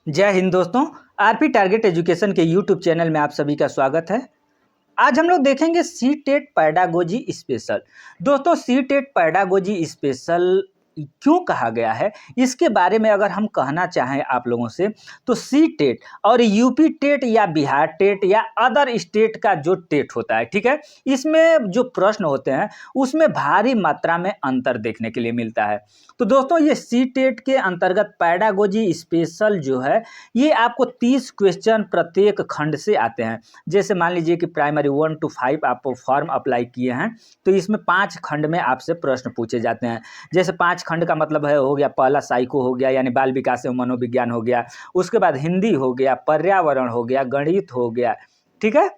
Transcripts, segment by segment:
जय हिंद दोस्तों। RP target education के यूट्यूब चैनल में आप सभी का स्वागत है। आज हम लोग देखेंगे सी टेट पैडागोजी स्पेशल। दोस्तों, सी टेट पैडागोजी स्पेशल क्यों कहा गया है, इसके बारे में अगर हम कहना चाहें आप लोगों से, तो सी टेट और यूपी टेट या बिहार टेट या अदर स्टेट का जो टेट होता है, ठीक है, इसमें जो प्रश्न होते हैं उसमें भारी मात्रा में अंतर देखने के लिए मिलता है। तो दोस्तों, ये सी टेट के अंतर्गत पैडागोजी स्पेशल जो है, ये आपको 30 क्वेश्चन प्रत्येक खंड से आते हैं। जैसे मान लीजिए कि प्राइमरी 1 to 5 आप फॉर्म अप्लाई किए हैं, तो इसमें 5 खंड में आपसे प्रश्न पूछे जाते हैं। जैसे 5 खंड का मतलब है, हो गया पहला साइको हो गया, यानी बाल विकास एवं मनोविज्ञान हो गया। उसके बाद हिंदी हो गया, पर्यावरण हो गया, गणित हो गया, ठीक है,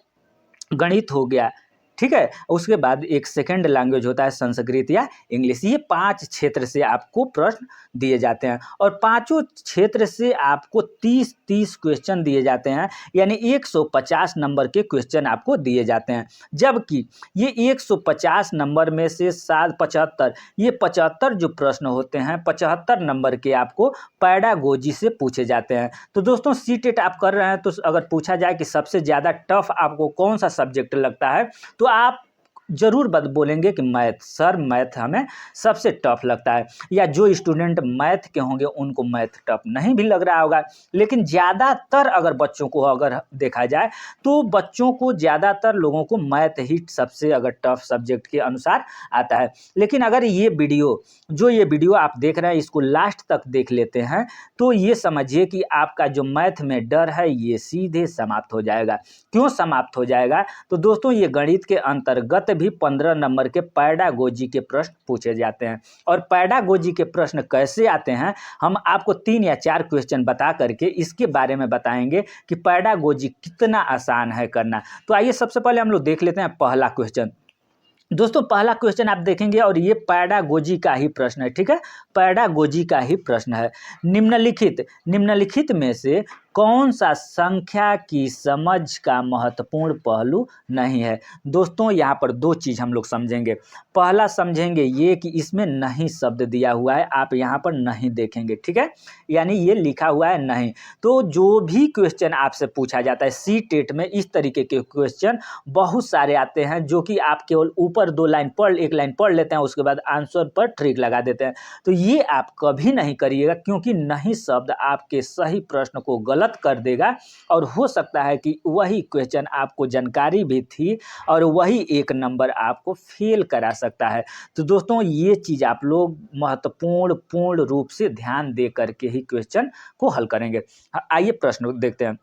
गणित हो गया, ठीक है। उसके बाद एक सेकंड लैंग्वेज होता है संस्कृत या इंग्लिश। ये 5 क्षेत्र से आपको प्रश्न दिए जाते हैं और पांचों क्षेत्र से आपको 30-30 क्वेश्चन दिए जाते हैं, यानी 150 नंबर के क्वेश्चन आपको दिए जाते हैं। जबकि ये 150 नंबर में से 75, ये 75 जो प्रश्न होते हैं, 75 नंबर के आपको पैडागोजी से पूछे जाते हैं। तो दोस्तों, सी टेट आप कर रहे हैं, तो अगर पूछा जाए कि सबसे ज़्यादा टफ आपको कौन सा सब्जेक्ट लगता है, तो आप जरूर बोलेंगे कि मैथ। सर, मैथ हमें सबसे टफ लगता है। या जो स्टूडेंट मैथ के होंगे उनको मैथ टफ नहीं भी लग रहा होगा, लेकिन ज़्यादातर अगर बच्चों को अगर देखा जाए, तो बच्चों को ज़्यादातर लोगों को मैथ ही सबसे अगर टफ सब्जेक्ट के अनुसार आता है। लेकिन अगर ये वीडियो आप देख रहे हैं, इसको लास्ट तक देख लेते हैं, तो ये समझिए कि आपका जो मैथ में डर है ये सीधे समाप्त हो जाएगा। क्यों समाप्त हो जाएगा? तो दोस्तों, ये गणित के अंतर्गत भी 15 नंबर के पैडागोजी के प्रश्न पूछे जाते हैं। और पैडागोजी के प्रश्न कैसे आते हैं, हम आपको 3 या 4 क्वेश्चन बता करके इसके बारे में बताएंगे कि पैडागोजी कितना आसान है करना। तो आइए सबसे पहले हम लोग देख लेते हैं पहला क्वेश्चन। दोस्तों, पहला क्वेश्चन आप देखेंगे और ये पैडागोजी का ही प्रश्न है, ठीक है, पैडागोजी का ही प्रश्न है। निम्नलिखित में से कौन सा संख्या की समझ का महत्वपूर्ण पहलू नहीं है? दोस्तों, यहाँ पर 2 चीज़ हम लोग समझेंगे। पहला समझेंगे ये कि इसमें नहीं शब्द दिया हुआ है, आप यहाँ पर नहीं देखेंगे, ठीक है, यानी ये लिखा हुआ है नहीं। तो जो भी क्वेश्चन आपसे पूछा जाता है सी टेट में, इस तरीके के क्वेश्चन बहुत सारे आते हैं, जो कि आप केवल ऊपर 2 लाइन पढ़, 1 लाइन पढ़ लेते हैं, उसके बाद आंसर पर ट्रिक लगा देते हैं। तो ये आप कभी नहीं करिएगा, क्योंकि नहीं शब्द आपके सही प्रश्न को गलत कर देगा और हो सकता है कि वही क्वेश्चन आपको जानकारी भी थी और वही 1 नंबर आपको फेल करा सकता है। तो दोस्तों, ये चीज़ आप लोग पूर्ण रूप से ध्यान दे करके ही क्वेश्चन को हल करेंगे। आइए प्रश्न देखते हैं।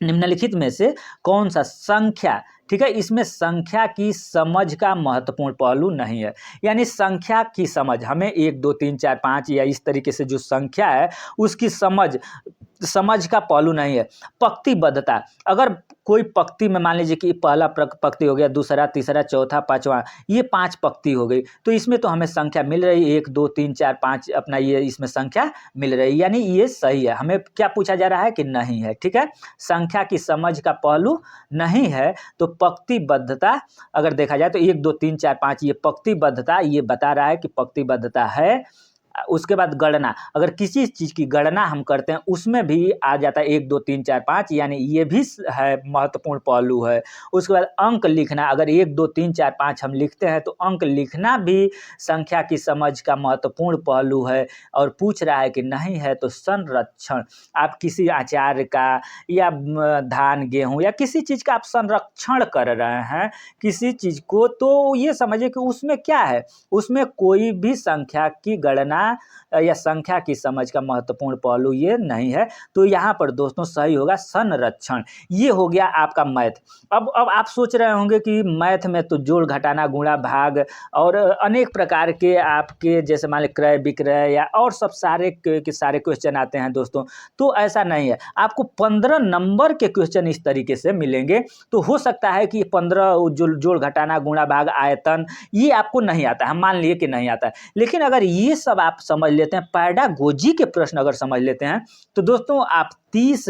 निम्नलिखित में से कौन सा संख्या, ठीक है, इसमें संख्या की समझ का महत्वपूर्ण पहलू नहीं है। यानी संख्या की समझ, हमें 1 2 3 4 5 या इस तरीके से जो संख्या है उसकी समझ का पहलू नहीं है। पंक्तिबद्धता, अगर कोई पंक्ति में मान लीजिए कि पहला पंक्ति हो गया, दूसरा, तीसरा, चौथा, पांचवा, ये 5 पंक्ति हो गई, तो इसमें तो हमें संख्या मिल रही है 1 2 3 4 5, अपना ये इसमें संख्या मिल रही है, यानी ये सही है। हमें क्या पूछा जा रहा है कि नहीं है, ठीक है, संख्या की समझ का पहलू नहीं है। तो पंक्तिबद्धता अगर देखा जाए तो 1 2 3 4 5, ये पंक्तिबद्धता ये बता रहा है कि पंक्तिबद्धता है। उसके बाद गणना, अगर किसी चीज़ की गणना हम करते हैं उसमें भी आ जाता है 1 2 3 4 5, यानी ये भी है महत्वपूर्ण पहलू है। उसके बाद अंक लिखना, अगर 1 2 3 4 5 हम लिखते हैं तो अंक लिखना भी संख्या की समझ का महत्वपूर्ण पहलू है। और पूछ रहा है कि नहीं है तो संरक्षण, आप किसी आचार का या धान गेहूँ या किसी चीज़ का आप संरक्षण कर रहे हैं किसी चीज़ को, तो ये समझिए कि उसमें क्या है, उसमें कोई भी संख्या की गणना या संख्या की समझ का महत्वपूर्ण पहलू ये नहीं है। तो यहाँ पर दोस्तों सही होगा संरक्षण। ये हो गया आपका मैथ। अब आप सोच रहे होंगे कि मैथ में तो जोड़ घटाना गुणा भाग और अनेक प्रकार के आपके जैसे मान लीजिए क्रय विक्रय या और सब सारे के सारे क्वेश्चन आते हैं दोस्तों। तो ऐसा नहीं है, आपको 15 नंबर के क्वेश्चन इस तरीके से मिलेंगे। तो हो सकता है कि 15 जोड़ घटाना गुणा भाग आयतन ये आपको नहीं आता है, हम मान लिए कि नहीं आता है। लेकिन अगर ये सब आप समझ लेते हैं, पैडागोजी के प्रश्न अगर समझ लेते हैं, तो दोस्तों आप 30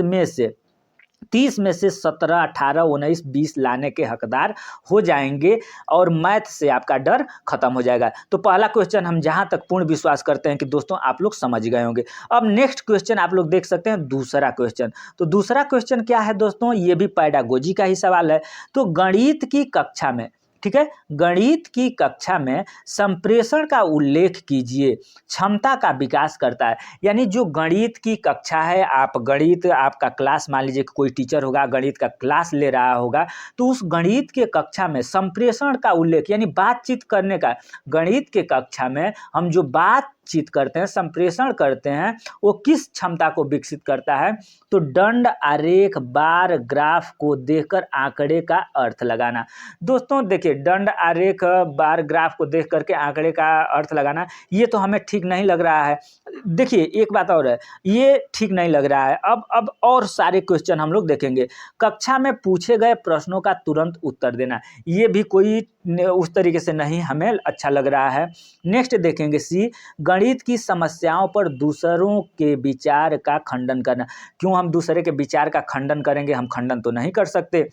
30 में से 17, 18, 19, 20 लाने के हकदार हो जाएंगे और मैथ से आपका डर खत्म हो जाएगा। तो पहला क्वेश्चन हम जहां तक पूर्ण विश्वास करते हैं कि दोस्तों आप लोग समझ गए होंगे। अब नेक्स्ट क्वेश्चन आप लोग देख सकते हैं, दूसरा क्वेश्चन। तो दूसरा क्वेश्चन क्या है दोस्तों, ये भी पैडागोजी का ही सवाल है। तो गणित की कक्षा में, ठीक है, गणित की कक्षा में संप्रेषण का उल्लेख कीजिए, क्षमता का विकास करता है। यानी जो गणित की कक्षा है, आप गणित आपका क्लास, मान लीजिए कि कोई टीचर होगा गणित का क्लास ले रहा होगा, तो उस गणित के कक्षा में संप्रेषण का उल्लेख यानी बातचीत करने का, गणित के कक्षा में हम जो बातचीत करते हैं, संप्रेषण करते हैं, वो किस क्षमता को विकसित करता है। तो दंड, आरेख, बार, ग्राफ को देखकर आंकड़े का अर्थ लगाना। दोस्तों देखिए, दंड, आरेख, बार, ग्राफ को देख करके आंकड़े का अर्थ लगाना, ये तो हमें ठीक नहीं लग रहा है। देखिए एक बात और है, ये ठीक नहीं लग रहा है। अब और सारे क्वेश्चन हम लोग देखेंगे। कक्षा में पूछे गए प्रश्नों का तुरंत उत्तर देना, ये भी कोई उस तरीके से नहीं हमें अच्छा लग रहा है। नेक्स्ट देखेंगे सी, गणित की समस्याओं पर दूसरों के विचार का खंडन करना। क्यों हम दूसरे के विचार का खंडन करेंगे, हम खंडन तो नहीं कर सकते।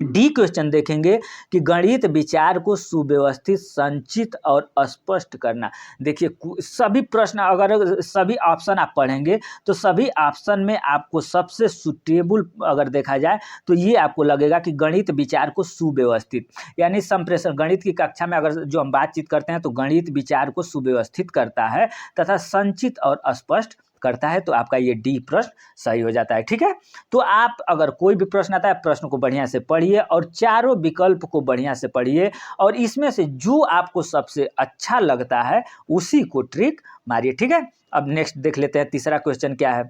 डी क्वेश्चन देखेंगे कि गणित विचार को सुव्यवस्थित, संचित और स्पष्ट करना। देखिए सभी प्रश्न, अगर सभी ऑप्शन आप पढ़ेंगे तो सभी ऑप्शन में आपको सबसे सुटेबल अगर देखा जाए तो ये आपको लगेगा कि गणित विचार को सुव्यवस्थित यानी संप्रेषण, गणित की कक्षा में अगर जो हम बातचीत करते हैं तो गणित विचार को सुव्यवस्थित करता है तथा संचित और स्पष्ट करता है। तो आपका ये डी प्रश्न सही हो जाता है। ठीक है, तो आप अगर कोई भी प्रश्न आता है, प्रश्न को बढ़िया से पढ़िए और चारों विकल्प को बढ़िया से पढ़िए और इसमें से जो आपको सबसे अच्छा लगता है उसी को ट्रिक मारिए। ठीक है, अब नेक्स्ट देख लेते हैं तीसरा क्वेश्चन क्या है।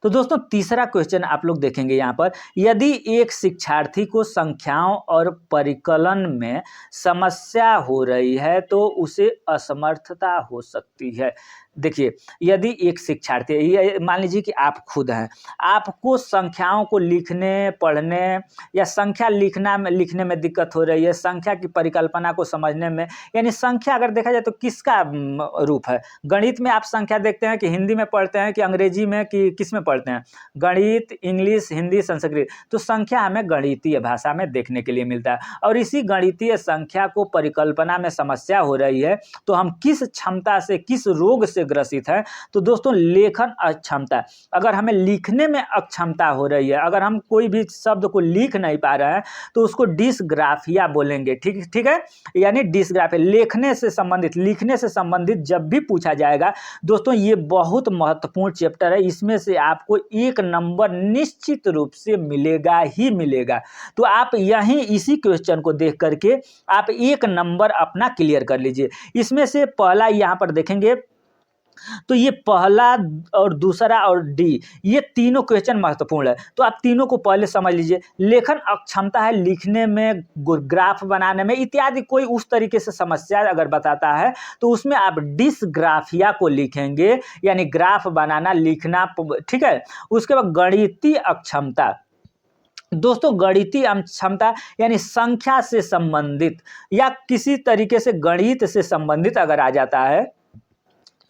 तो दोस्तों तीसरा क्वेश्चन आप लोग देखेंगे यहाँ पर, यदि एक शिक्षार्थी को संख्याओं और परिकलन में समस्या हो रही है तो उसे असमर्थता हो सकती है। देखिए यदि एक शिक्षार्थी, ये मान लीजिए कि आप खुद हैं, आपको संख्याओं को लिखने पढ़ने या संख्या लिखने में दिक्कत हो रही है, संख्या की परिकल्पना को समझने में, यानी संख्या अगर देखा जाए तो किसका रूप है, गणित में आप संख्या देखते हैं कि हिंदी में पढ़ते हैं कि अंग्रेजी में कि किस में पढ़ते हैं, गणित, इंग्लिश, हिंदी, संस्कृत, तो संख्या हमें गणितीय भाषा में देखने के लिए मिलता है। और इसी गणितीय संख्या को परिकल्पना में समस्या हो रही है तो हम किस क्षमता से, किस रोग से ग्रसित है। तो दोस्तों लेखन अक्षमता, अगर हमें लिखने में अक्षमता हो रही है, अगर हम कोई भी शब्द को लिख नहीं पा रहे हैं तो उसको डिस्ग्राफिया बोलेंगे। ठीक है, यानी डिस्ग्राफिया लिखने से संबंधित जब भी पूछा जाएगा दोस्तों, ये बहुत महत्वपूर्ण चैप्टर है, इसमें से आपको 1 नंबर निश्चित रूप से मिलेगा ही मिलेगा। तो आप यहीं इसी क्वेश्चन को देख करके आप 1 नंबर अपना क्लियर कर लीजिए। इसमें से पहला यहाँ पर देखेंगे तो ये पहला और दूसरा और डी, ये तीनों क्वेश्चन महत्वपूर्ण है। तो आप तीनों को पहले समझ लीजिए। लेखन अक्षमता है लिखने में, ग्राफ बनाने में इत्यादि, कोई उस तरीके से समस्या अगर बताता है तो उसमें आप डिस्ग्राफिया को लिखेंगे, यानी ग्राफ बनाना, लिखना। ठीक है, उसके बाद गणितीय अक्षमता, दोस्तों गणितीय क्षमता यानी संख्या से संबंधित या किसी तरीके से गणित से संबंधित अगर आ जाता है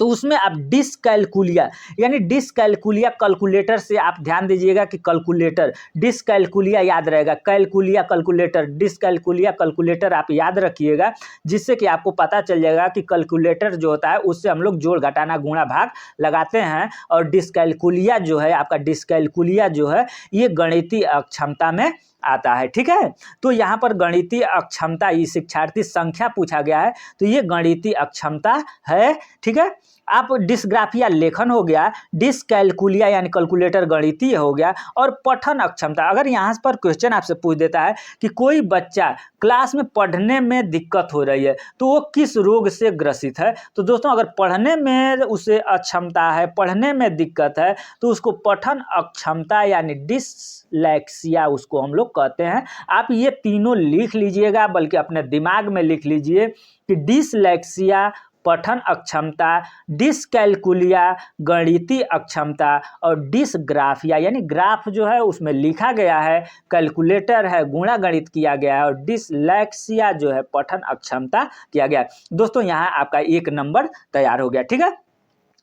तो उसमें आप डिसकैलकुलिया, यानी डिसकैलकुलिया कैलकुलेटर से, आप ध्यान दीजिएगा कि कैलकुलेटर, डिसकैलकुलिया याद रहेगा, कैलकुलिया कैलकुलेटर, डिसकैलकुलिया कैलकुलेटर आप याद रखिएगा, जिससे कि आपको पता चल जाएगा कि कैलकुलेटर जो होता है उससे हम लोग जोड़ घटाना गुणा भाग लगाते हैं और डिसकैलकुलिया जो है, आपका डिसकैलकुलिया जो है ये गणितीय अक्षमता में आता है। ठीक है, तो यहाँ पर गणितीय अक्षमता, ये शिक्षार्थी संख्या पूछा गया है तो ये गणितीय अक्षमता है। ठीक है, आप डिस्ग्राफिया लेखन हो गया, डिसकैलकुलिया यानी कैलकुलेटर गणितीय हो गया, और पठन अक्षमता, अगर यहाँ पर क्वेश्चन आपसे पूछ देता है कि कोई बच्चा क्लास में पढ़ने में दिक्कत हो रही है तो वो किस रोग से ग्रसित है, तो दोस्तों अगर पढ़ने में उसे अक्षमता है, पढ़ने में दिक्कत है तो उसको पठन अक्षमता यानी डिसलेक्सिया उसको हम लोग कहते हैं। आप ये तीनों लिख लीजिएगा, बल्कि अपने दिमाग में लिख लीजिए कि डिसलेक्सिया, पठन अक्षमता, डिसकैलकुलिया गणितीय अक्षमता और डिसग्राफिया यानी ग्राफ जो है उसमें लिखा गया है, कैलकुलेटर है गुणा गणित किया गया है, और डिसलेक्सिया जो है पठन अक्षमता किया गया है। दोस्तों यहाँ आपका 1 नंबर तैयार हो गया। ठीक है,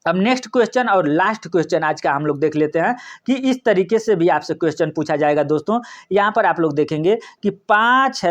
अब नेक्स्ट क्वेश्चन और लास्ट क्वेश्चन आज का हम लोग देख लेते हैं कि इस तरीके से भी आपसे क्वेश्चन पूछा जाएगा दोस्तों। यहाँ पर आप लोग देखेंगे कि 5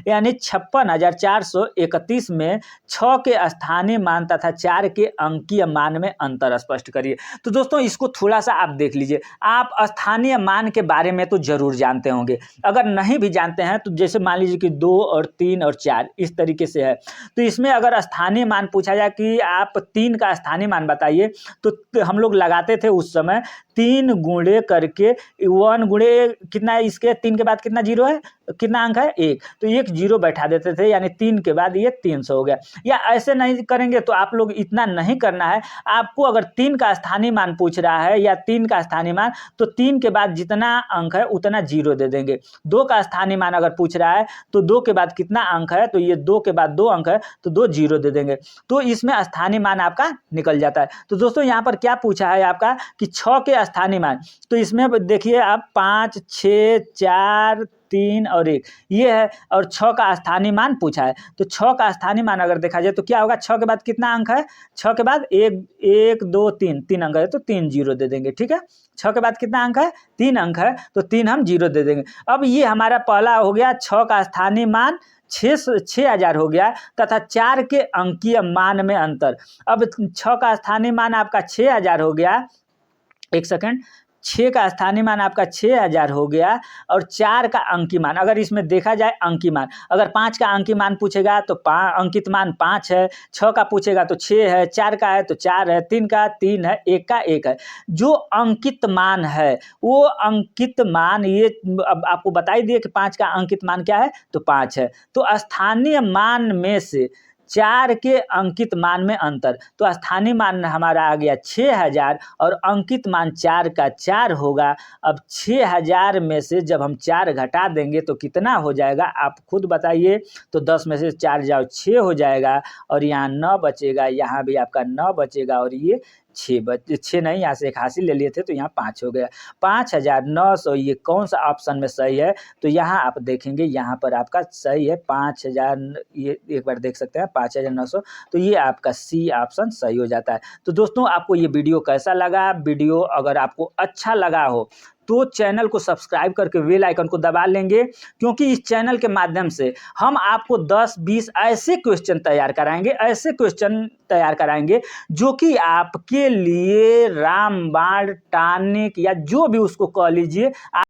यानी 56,431 में 6 के स्थानीय मान तथा 4 के अंकीय मान में अंतर स्पष्ट करिए। तो दोस्तों इसको थोड़ा सा आप देख लीजिए। आप स्थानीय मान के बारे में तो जरूर जानते होंगे, अगर नहीं भी जानते हैं तो जैसे मान लीजिए कि 2 और 3 और 4 इस तरीके से है। तो इसमें अगर स्थानीय मान पूछा जाए कि आप 3 का स्थानीय मान बताइए, तो हम लोग लगाते थे उस समय 3 गुणे करके 1 गुणे कितना है, इसके 3 के बाद कितना जीरो है, कितना अंक है 1, तो 1 जीरो बैठा देते थे, यानी 3 के बाद ये 300 हो गया। या ऐसे नहीं करेंगे तो आप लोग इतना नहीं करना है, आपको अगर 3 का स्थानीय मान पूछ रहा है या 3 का स्थानीय मान, तो 3 के बाद जितना अंक है उतना जीरो दे देंगे। 2 का स्थानीय मान अगर पूछ रहा है तो 2 के बाद कितना अंक है, तो ये 2 के बाद 2 अंक है तो 2 जीरो दे देंगे, तो इसमें स्थानीय मान आपका निकल जाता है। तो दोस्तों यहाँ पर क्या पूछा है आपका कि 6 के स्थानीय मान, तो इसमें देखिए आप 5, 6, 4, 3 और 1 ये है, और 6 का स्थानीय मान पूछा है। तो 6 का स्थानीय मान अगर देखा जाए तो क्या होगा, 6 के बाद कितना अंक है, 6 के बाद 1 2 3 अंक है तो 3 जीरो दे देंगे। ठीक है, 6 के बाद कितना अंक है, 3 अंक है तो 3 हम जीरो दे देंगे। अब ये हमारा पहला हो गया 6 का स्थानीय मान 6,000 हो गया तथा 4 के अंकीय मान में अंतर। अब 6 का स्थानीय मान आपका 6,000 हो गया, एक सेकंड, 6 का स्थानीय मान आपका 6,000 हो गया और 4 का अंकीय मान, अगर इसमें देखा जाए अंकीय मान, अगर 5 का अंकीय मान पूछेगा तो अंकित मान 5 है, 6 का पूछेगा तो 6 है, 4 का है तो 4 है, 3 का 3 है, 1 का 1 है। जो अंकित मान है वो अंकित मान, ये अब आपको बता ही दिए कि 5 का अंकित मान क्या है, तो 5 है। तो स्थानीय मान में से 4 के अंकित मान में अंतर, तो स्थानीय मान हमारा आ गया 6,000 और अंकित मान 4 का 4 होगा। अब 6,000 में से जब हम 4 घटा देंगे तो कितना हो जाएगा, आप खुद बताइए। तो 10 में से 4 जाओ 6 हो जाएगा और यहाँ 9 बचेगा, यहाँ भी आपका 9 बचेगा और ये 6 नहीं, यहाँ से एक हासिल ले लिए थे तो यहाँ 5 हो गया। 5,900 ये कौन सा ऑप्शन में सही है, तो यहाँ आप देखेंगे यहाँ पर आपका सही है 5,000, ये एक बार देख सकते हैं 5,900, तो ये आपका सी ऑप्शन सही हो जाता है। तो दोस्तों आपको ये वीडियो कैसा लगा, वीडियो अगर आपको अच्छा लगा हो तो चैनल को सब्सक्राइब करके बेल आइकन को दबा लेंगे, क्योंकि इस चैनल के माध्यम से हम आपको 10-20 ऐसे क्वेश्चन तैयार कराएंगे जो कि आपके लिए रामबाण टॉनिक या जो भी उसको कह लीजिए